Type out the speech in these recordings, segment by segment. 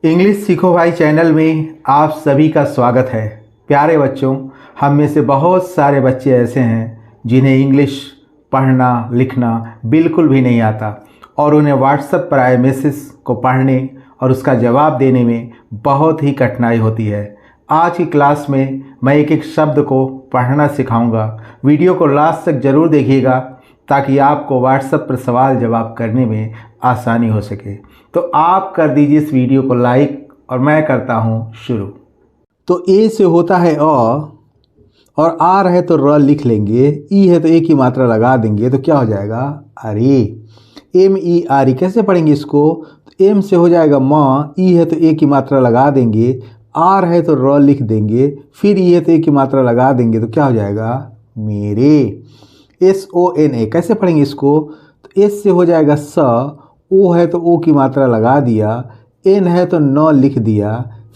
English सीखो भाई channel में आप सभी का स्वागत है। प्यारे बच्चों, हम में से बहुत सारे बच्चे ऐसे हैं जिन्हें इंग्लिश पढ़ना लिखना बिल्कुल भी नहीं आता और उन्हें व्हाट्सएप पर आए मैसेज को पढ़ने और उसका जवाब देने में बहुत ही कठिनाई होती है। आज की क्लास में मैं एक एक शब्द को पढ़ना सिखाऊंगा। वीडियो को लास्ट तक ज़रूर देखिएगा ताकि आपको व्हाट्सएप पर सवाल जवाब करने में आसानी हो सके। तो आप कर दीजिए इस वीडियो को लाइक और मैं करता हूँ शुरू। तो ए से होता है और आर है तो र लिख लेंगे, ई है तो ए की मात्रा लगा देंगे तो क्या हो जाएगा अरे। एम ई आर ई कैसे पढ़ेंगे इसको? तो एम से हो जाएगा माँ, ई है तो ए की मात्रा लगा देंगे, आर है तो र लिख देंगे, फिर ई है तो ए की मात्रा लगा देंगे तो क्या हो जाएगा मेरे। एस ओ एन ए कैसे पढ़ेंगे इसको? तो एस से हो जाएगा स, ओ है तो ओ की मात्रा लगा दिया, एन है तो न लिख दिया,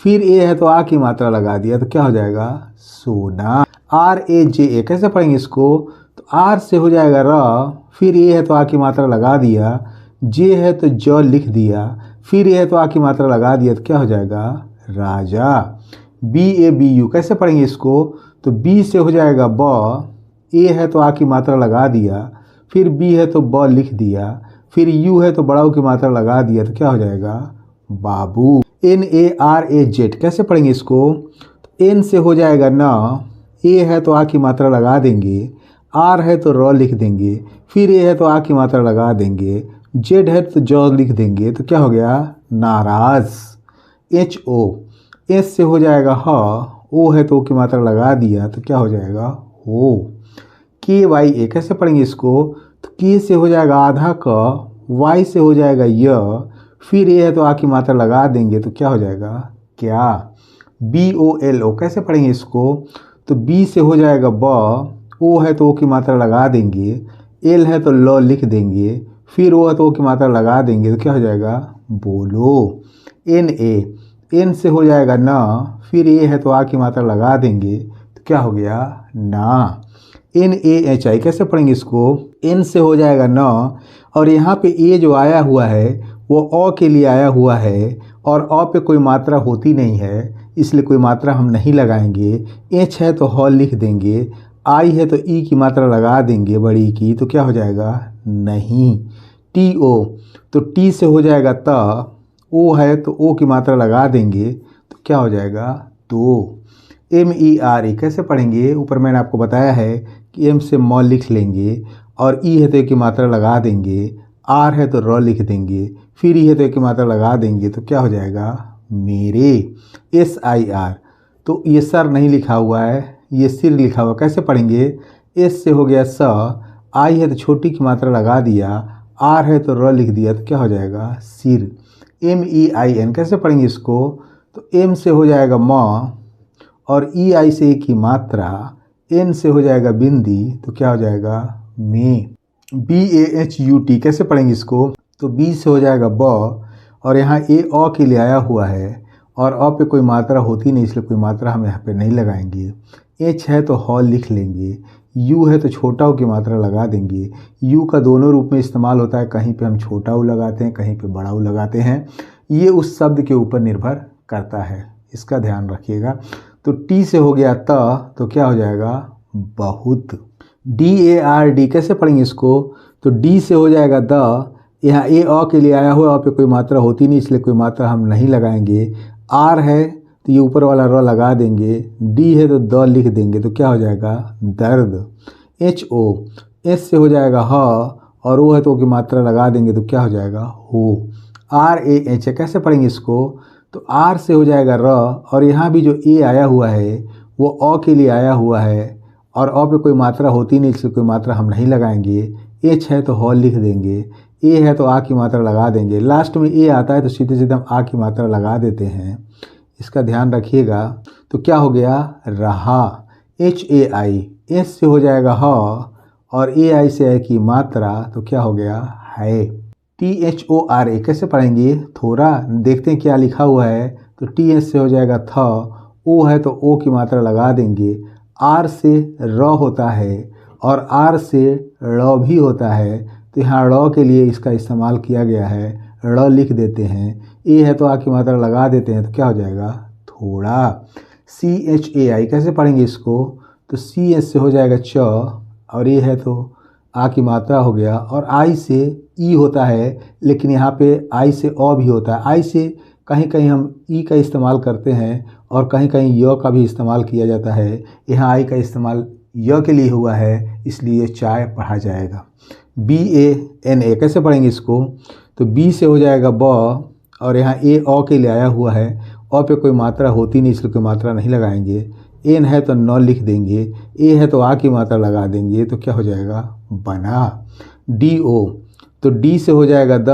फिर ए है तो आ की मात्रा लगा दिया तो क्या हो जाएगा सोना। आर ए जे ए कैसे पढ़ेंगे इसको? तो आर से हो जाएगा र, फिर ए है तो आ की मात्रा लगा दिया, जे है तो ज लिख दिया, फिर ए है तो आ की मात्रा लगा दिया तो क्या हो जाएगा राजा। बी ए बी यू कैसे पढ़ेंगे इसको? तो बी से हो जाएगा ब, ए है तो आ की मात्रा लगा दिया, फिर बी है तो ब लिख दिया, फिर यू है तो बड़ा ऊ की मात्रा लगा दिया तो क्या हो जाएगा बाबू। N A R A Z कैसे पढ़ेंगे इसको? तो एन से हो जाएगा न, ए है तो आ की मात्रा लगा देंगे, आर है तो र लिख देंगे, फिर ए है तो आ की मात्रा लगा देंगे, जेड है तो ज लिख देंगे तो क्या हो गया नाराज। एच ओ, एस से हो जाएगा ह, ओ है तो ओ की मात्रा लगा दिया तो क्या हो जाएगा हो। के वाई ए कैसे पढ़ेंगे इसको? तो के से हो जाएगा आधा क, वाई से हो जाएगा य, फिर ए है तो आ की मात्रा लगा देंगे तो क्या हो जाएगा क्या। बी ओ एल ओ कैसे पढ़ेंगे इसको? तो बी से हो जाएगा ब, ओ है तो ओ की मात्रा लगा देंगे, एल है तो ल लिख देंगे, फिर ओ है तो ओ की मात्रा लगा देंगे तो क्या हो जाएगा बोलो। एन ए, एन से हो जाएगा न, फिर ए है तो आ की मात्रा लगा देंगे तो क्या हो गया ना। एन ए एच आई कैसे पढ़ेंगे इसको? एन से हो जाएगा न, और यहाँ पे ए जो आया हुआ है वो अ के लिए आया हुआ है और अ पे कोई मात्रा होती नहीं है इसलिए कोई मात्रा हम नहीं लगाएंगे। एच है तो ह लिख देंगे, आई है तो ई की मात्रा लगा देंगे बड़ी की तो क्या हो जाएगा नहीं। टी ओ, तो टी से हो जाएगा त, ओ है तो ओ की मात्रा लगा देंगे तो क्या हो जाएगा तो। एम ई आर ई कैसे पढ़ेंगे? ऊपर मैंने आपको बताया है कि एम से म लिख लेंगे और ई है तो ए की मात्रा लगा देंगे, आर है तो र लिख देंगे, फिर ई है तो ए की मात्रा लगा देंगे तो क्या हो जाएगा मेरे। एस आई आर, तो ये सर नहीं लिखा हुआ है, ये सिर लिखा हुआ, कैसे पढ़ेंगे? एस से हो गया स, आई है तो छोटी की मात्रा लगा दिया, आर है तो र लिख दिया तो क्या हो जाएगा सिर। एम ई आई एन कैसे पढ़ेंगे इसको? तो एम से हो जाएगा म और ई आई से ए की मात्रा, एन से हो जाएगा बिंदी तो क्या हो जाएगा में। B A H U T कैसे पढ़ेंगे इसको? तो बी से हो जाएगा ब और यहाँ ए अ के लिए आया हुआ है और अ पे कोई मात्रा होती नहीं इसलिए कोई मात्रा हम यहाँ पे नहीं लगाएंगे। एच है तो ह लिख लेंगे, यू है तो छोटा ऊ की मात्रा लगा देंगे। यू का दोनों रूप में इस्तेमाल होता है, कहीं पे हम छोटा ऊ लगाते हैं कहीं पे बड़ा ऊ लगाते हैं, ये उस शब्द के ऊपर निर्भर करता है, इसका ध्यान रखिएगा। तो टी से हो गया त तो क्या हो जाएगा बहुत। डी ए आर डी कैसे पढ़ेंगे इसको? तो डी से हो जाएगा द, यहाँ ए अ के लिए आया हुआ, अ पे कोई मात्रा होती नहीं इसलिए कोई मात्रा हम नहीं लगाएंगे। आर है तो ये ऊपर वाला र लगा देंगे, डी है तो द लिख देंगे तो क्या हो जाएगा दर्द। एच ओ, एस से हो जाएगा ह और ओ है तो ओ की मात्रा लगा देंगे तो क्या हो जाएगा हो। आर ए एच है कैसे पढ़ेंगे इसको? तो आर से हो जाएगा र और यहाँ भी जो ए आया हुआ है वो अ के लिए आया हुआ है और अ पे कोई मात्रा होती नहीं इसलिए कोई मात्रा हम नहीं लगाएंगे। एच है तो ह लिख देंगे, ए है तो आ की मात्रा लगा देंगे, लास्ट में ए आता है तो सीधे सीधे हम आ की मात्रा लगा देते हैं, इसका ध्यान रखिएगा। तो क्या हो गया रहा। एच ए आई, एस से हो जाएगा ह और ए आई से है की मात्रा तो क्या हो गया है। T H O R A कैसे पढ़ेंगे? थोड़ा देखते हैं क्या लिखा हुआ है। तो टी एच से हो जाएगा थ, ओ है तो ओ की मात्रा लगा देंगे, आर से र होता है और आर से ड़ भी होता है तो यहाँ ड़ के लिए इसका इस्तेमाल किया गया है, ड़ लिख देते हैं, ए है तो आ की मात्रा लगा देते हैं तो क्या हो जाएगा थोड़ा। CHAI कैसे पढ़ेंगे इसको, तो CH से हो जाएगा च और ए है तो आ की मात्रा हो गया, और आई से ई होता है लेकिन यहाँ पे आई से अ भी होता है। आई से कहीं कहीं हम ई का इस्तेमाल करते हैं और कहीं कहीं य का भी इस्तेमाल किया जाता है। यहाँ आई का इस्तेमाल य के लिए हुआ है, इसलिए चाय पढ़ा जाएगा। BANA कैसे पढ़ेंगे इसको, तो बी से हो जाएगा ब और यहाँ ए अ के लिए आया हुआ है, अ पे कोई मात्रा होती नहीं इसलिए कोई मात्रा नहीं लगाएंगे। एन है तो न लिख देंगे, ए है तो आ की मात्रा लगा देंगे तो क्या हो जाएगा बना। DO तो डी से हो जाएगा द,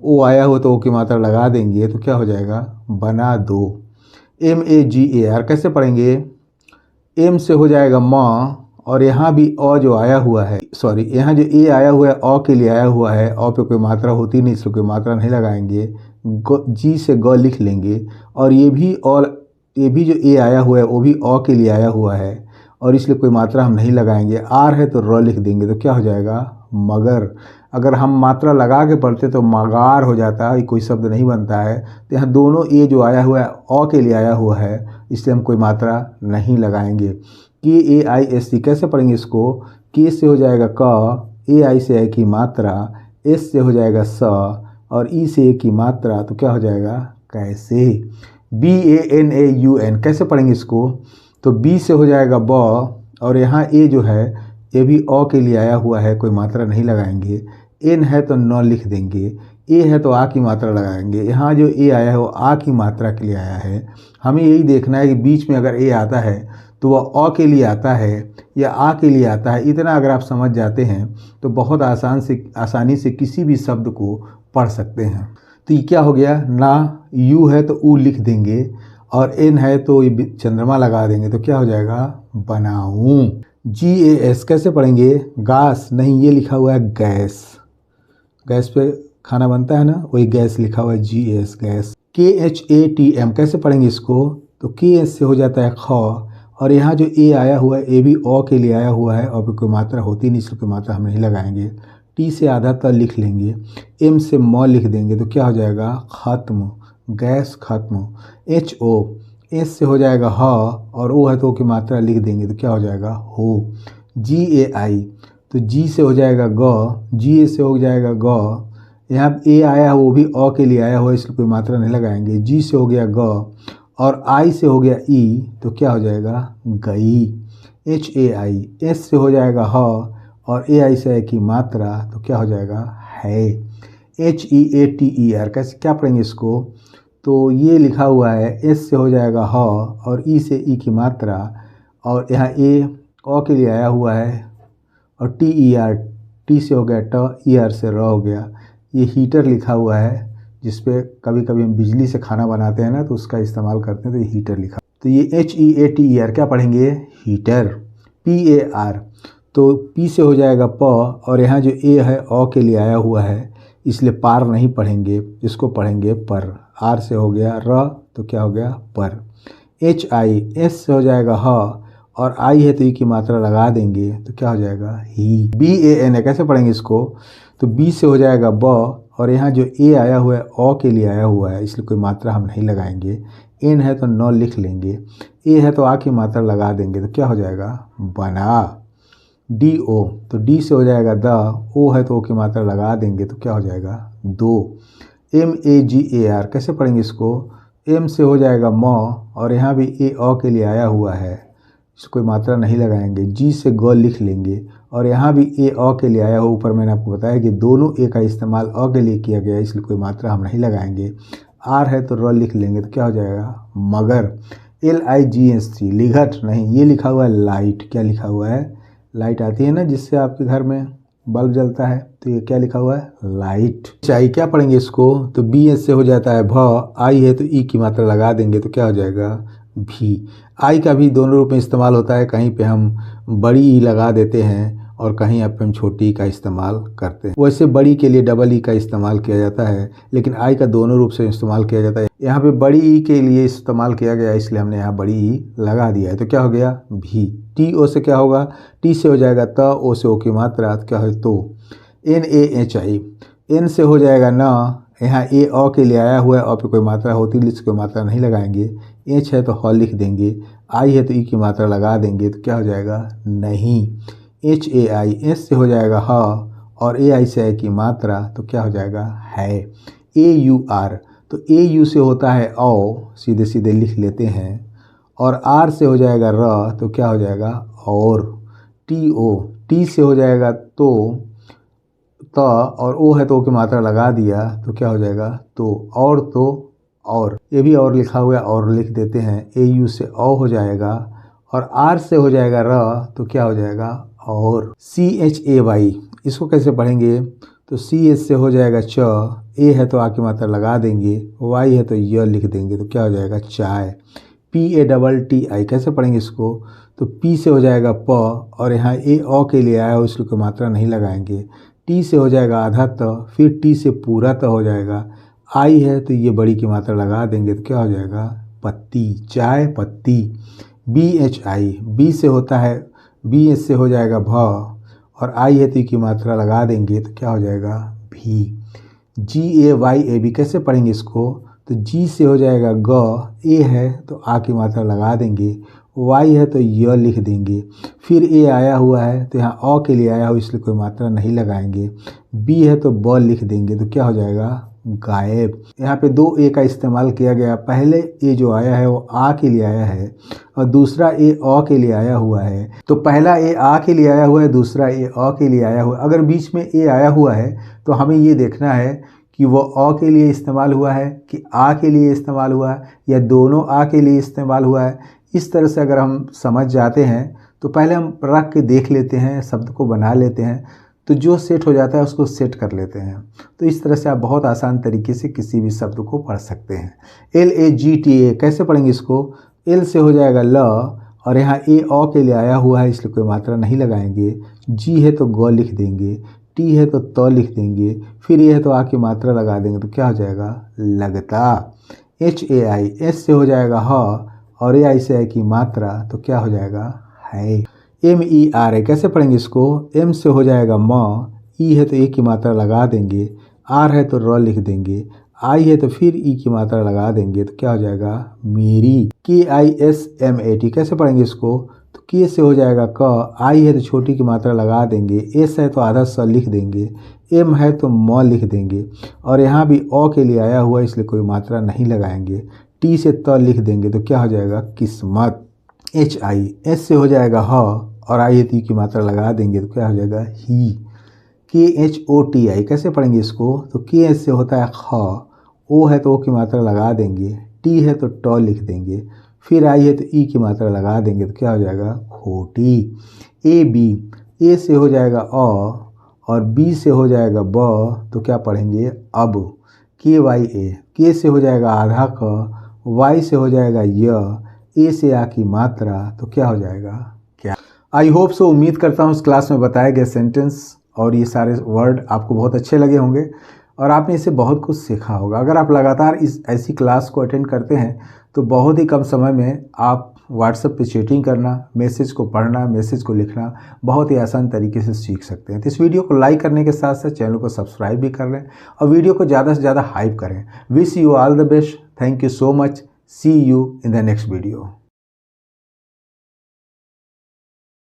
ओ आया हो तो ओ की मात्रा लगा देंगे तो क्या हो जाएगा बना दो। MAGAR कैसे पढ़ेंगे, एम से हो जाएगा म और यहाँ भी अ जो आया हुआ है, सॉरी यहाँ जो ए आया हुआ है अ के लिए आया हुआ है, अ पे कोई मात्रा होती नहीं इसलिए कोई मात्रा नहीं लगाएंगे। जी से ग लिख लेंगे, और ये भी जो ए आया हुआ है वो भी अ के लिए आया हुआ है और इसलिए कोई मात्रा हम नहीं लगाएंगे। आर है तो र लिख देंगे तो क्या हो जाएगा मगर। अगर हम मात्रा लगा के पढ़ते तो मगार हो जाता है, कोई शब्द नहीं बनता है। तो यहाँ दोनों ए जो आया हुआ है अ के लिए आया हुआ है, इसलिए हम कोई मात्रा नहीं लगाएंगे। KAISC कैसे पढ़ेंगे इसको, के से हो जाएगा क, ए आई से ए की मात्रा, एस से हो जाएगा स और ई से ए की मात्रा तो क्या हो जाएगा कैसे। BANAUN कैसे पढ़ेंगे इसको, तो बी से हो जाएगा ब और यहाँ ए जो है ये भी अ के लिए आया हुआ है, कोई मात्रा नहीं लगाएंगे। एन है तो न लिख देंगे, ए है तो आ की मात्रा लगाएंगे। यहाँ जो ए आया है वो आ की मात्रा के लिए आया है। हमें यही देखना है कि बीच में अगर ए आता है तो वह अ के लिए आता है या आ के लिए आता है। इतना अगर आप समझ जाते हैं तो बहुत आसानी से किसी भी शब्द को पढ़ सकते हैं। तो ये क्या हो गया ना, यू है तो ऊ लिख देंगे और एन है तो ये चंद्रमा लगा देंगे तो क्या हो जाएगा बनाऊं। GAS कैसे पढ़ेंगे, गास नहीं, ये लिखा हुआ है गैस, गैस पे खाना बनता है ना, वही गैस लिखा हुआ है GAS गैस। KHATM कैसे पढ़ेंगे इसको, तो KH से हो जाता है ख और यहाँ जो ए आया हुआ है ए भी अ के लिए आया हुआ है और कोई मात्रा होती नहीं इसलिए कोई मात्रा हम नहीं लगाएंगे। टी से आधा त लिख लेंगे, एम से म लिख देंगे तो क्या हो जाएगा खत्म, गैस खत्म। HO एस से हो जाएगा ह और ओ है तो ओ की मात्रा लिख देंगे तो क्या हो जाएगा हो। GAI तो जी से हो जाएगा ग, जी से हो जाएगा ग, यहाँ ए आया है वो भी अ के लिए आया हुआ है इसलिए कोई मात्रा नहीं लगाएंगे। जी से हो गया ग और आई से हो गया ई तो क्या हो जाएगा गई। HAI एस से हो जाएगा ह और ए आई से है की मात्रा तो क्या हो जाएगा है। HEATER कैसे क्या पढ़ेंगे इसको, तो ये लिखा हुआ है एस से हो जाएगा ह और ई से ई की मात्रा और यहाँ ए अ के लिए आया हुआ है और TER टी से हो गया ट, ER से र हो गया। ये हीटर लिखा हुआ है जिसपे कभी कभी हम बिजली से खाना बनाते हैं ना तो उसका इस्तेमाल करते हैं, तो ये हीटर लिखा। तो ये HEATER क्या पढ़ेंगे हीटर। PAR तो पी से हो जाएगा प और यहाँ जो ए है अ के लिए आया हुआ है इसलिए पार नहीं पढ़ेंगे, इसको पढ़ेंगे पर। आर से हो गया र तो क्या हो गया पर। HI एस से हो जाएगा ह और आई है तो ई की मात्रा लगा देंगे तो क्या हो जाएगा ही। BANA कैसे पढ़ेंगे इसको, तो बी से हो जाएगा ब और यहाँ जो ए आया हुआ है अ के लिए आया हुआ है इसलिए कोई मात्रा हम नहीं लगाएंगे। एन है तो न लिख लेंगे, ए है तो आ की मात्रा लगा देंगे तो क्या हो जाएगा बना। DO तो डी से हो जाएगा द, ओ है तो ओ की मात्रा लगा देंगे तो क्या हो जाएगा दो। MAGAR कैसे पढ़ेंगे इसको, एम से हो जाएगा म और यहाँ भी ए अ के लिए आया हुआ है इसको कोई मात्रा नहीं लगाएंगे। जी से ग लिख लेंगे और यहाँ भी ए अ के लिए आया हुआ, ऊपर मैंने आपको बताया कि दोनों ए का इस्तेमाल अ के लिए किया गया है इसलिए कोई मात्रा हम नहीं लगाएंगे। आर है तो र लिख लेंगे तो क्या हो जाएगा मगर। LIGHT लिघट नहीं, ये लिखा हुआ है लाइट। क्या लिखा हुआ है, लाइट आती है ना जिससे आपके घर में बल्ब जलता है, तो ये क्या लिखा हुआ है लाइट। चाय क्या पढ़ेंगे इसको, तो BS से हो जाता है भ, आई है तो ई की मात्रा लगा देंगे तो क्या हो जाएगा भी। आई का भी दोनों रूप में इस्तेमाल होता है, कहीं पे हम बड़ी ई लगा देते हैं और कहीं पे हम छोटी ई का इस्तेमाल करते हैं। वैसे बड़ी के लिए डबल ई का इस्तेमाल किया जाता है लेकिन आई का दोनों रूप से इस्तेमाल किया जाता है। यहाँ पे बड़ी ई के लिए इस्तेमाल किया गया इसलिए हमने यहाँ बड़ी ई लगा दिया है तो क्या हो गया भी। TO से क्या होगा, टी से हो जाएगा त, ओ से ओ की मात्रा क्या है तो। NAHI एन से हो जाएगा न, यहाँ ए अ के लिए आया हुआ है, अ पे कोई मात्रा होती है इसकी कोई मात्रा नहीं लगाएंगे। एच है तो ह लिख देंगे, आई है तो ई की मात्रा लगा देंगे, तो क्या हो जाएगा नहीं। एच ए आई, एस से हो जाएगा ह और ए आई से आई की मात्रा, तो क्या हो जाएगा है। ए यू आर, तो ए यू से होता है औ, सीधे सीधे लिख लेते हैं, और आर से हो जाएगा र, तो क्या हो जाएगा और। टी ओ, टी से हो जाएगा तो त, और ओ है तो ओ की मात्रा लगा दिया, तो क्या हो जाएगा तो। और तो और, ये भी और लिखा हुआ है और लिख देते हैं। ए यू से औ हो जाएगा और आर से हो जाएगा र, तो क्या हो जाएगा और। सी एच ए वाई, इसको कैसे पढ़ेंगे, तो सी एच से हो जाएगा च, ए है तो आ की मात्रा लगा देंगे, वाई है तो य लिख देंगे, तो क्या हो जाएगा चाय। P A double T I, कैसे पढ़ेंगे इसको, तो पी से हो जाएगा प, और यहाँ ए अ के लिए आया हो इसकी कोई मात्रा नहीं लगाएंगे। टी से हो जाएगा आधा त, फिर टी से पूरा त हो जाएगा। आई है तो ये बड़ी की मात्रा लगा देंगे, तो क्या हो जाएगा पत्ती, चाय पत्ती। बी एच आई, बी से होता है, बी एच से हो जाएगा भ, और आई है तो ई की मात्रा लगा देंगे, तो क्या हो जाएगा भी। जी ए वाई ए बी, कैसे पढ़ेंगे इसको, तो जी से हो जाएगा ग, ए है तो आ की मात्रा लगा देंगे, वाई है तो य लिख देंगे, फिर ए आया हुआ है तो यहाँ अ के लिए आया हो इसलिए कोई मात्रा नहीं लगाएंगे। बी है तो ब लिख देंगे, तो क्या हो जाएगा गायब। यहाँ पे दो ए का इस्तेमाल किया गया, पहले ए जो आया है वो आ के लिए आया है और दूसरा ए अ के लिए आया हुआ है। तो पहला ए आ के लिए आया हुआ है, दूसरा ए अ के लिए आया हुआ है। अगर बीच में ए आया हुआ है तो हमें ये देखना है कि वो अ के लिए इस्तेमाल हुआ है कि आ के लिए इस्तेमाल हुआ है या दोनों आ के लिए इस्तेमाल हुआ है। इस तरह से अगर हम समझ जाते हैं तो पहले हम रख के देख लेते हैं, शब्द को बना लेते हैं, तो जो सेट हो जाता है उसको सेट कर लेते हैं। तो इस तरह से आप बहुत आसान तरीके से किसी भी शब्द को पढ़ सकते हैं। L A G T A, कैसे पढ़ेंगे इसको, एल से हो जाएगा ल, और यहाँ ए अ के लिए आया हुआ है इसलिए कोई मात्रा नहीं लगाएंगे। जी है तो ग लिख देंगे, टी है तो त लिख देंगे, फिर ये है तो आ की मात्रा लगा देंगे, तो क्या हो जाएगा लगता। एच ए आई, एस से हो जाएगा ह और ए आई से आई की मात्रा, तो क्या हो जाएगा है। एम ई आर है, कैसे पढ़ेंगे इसको, एम से हो जाएगा म, ई है तो ए की मात्रा लगा देंगे, आर है तो र लिख देंगे, आई है तो फिर ई की मात्रा लगा देंगे, तो क्या हो जाएगा मेरी। K I S M A T, कैसे पढ़ेंगे इसको, तो के से हो जाएगा क, आई है तो छोटी की मात्रा लगा देंगे, एस है तो आधा स लिख देंगे, एम है तो म लिख देंगे, और यहाँ भी अ के लिए आया हुआ इसलिए कोई मात्रा नहीं लगाएंगे। टी से त लिख देंगे, तो क्या हो जाएगा किस्मत। एच आई, एस से हो जाएगा ह और आई है तो ई की मात्रा लगा देंगे, तो क्या हो जाएगा ही। के एच ओ टी आई, कैसे पढ़ेंगे इसको, तो के एच से होता है ख, ओ है तो ओ की मात्रा लगा देंगे, टी है तो ट लिख देंगे, फिर आई है तो ई की मात्रा लगा देंगे, तो क्या हो जाएगा खोटी। ए बी, ए से हो जाएगा अ और बी से हो जाएगा ब, तो क्या पढ़ेंगे अब। के वाई ए, के से हो जाएगा आधा क, वाई से हो जाएगा य, ए से आ की मात्रा, तो क्या हो जाएगा क्या। आई होप सो, उम्मीद करता हूँ इस क्लास में बताए गए सेंटेंस और ये सारे वर्ड आपको बहुत अच्छे लगे होंगे और आपने इससे बहुत कुछ सीखा होगा। अगर आप लगातार इस ऐसी क्लास को अटेंड करते हैं तो बहुत ही कम समय में आप व्हाट्सएप पे चैटिंग करना, मैसेज को पढ़ना, मैसेज को लिखना बहुत ही आसान तरीके से सीख सकते हैं। तो इस वीडियो को लाइक करने के साथ साथ चैनल को सब्सक्राइब भी कर लें और वीडियो को ज़्यादा से ज़्यादा हाइप करें। Wish you all the best. Thank you so much. See you in the next video.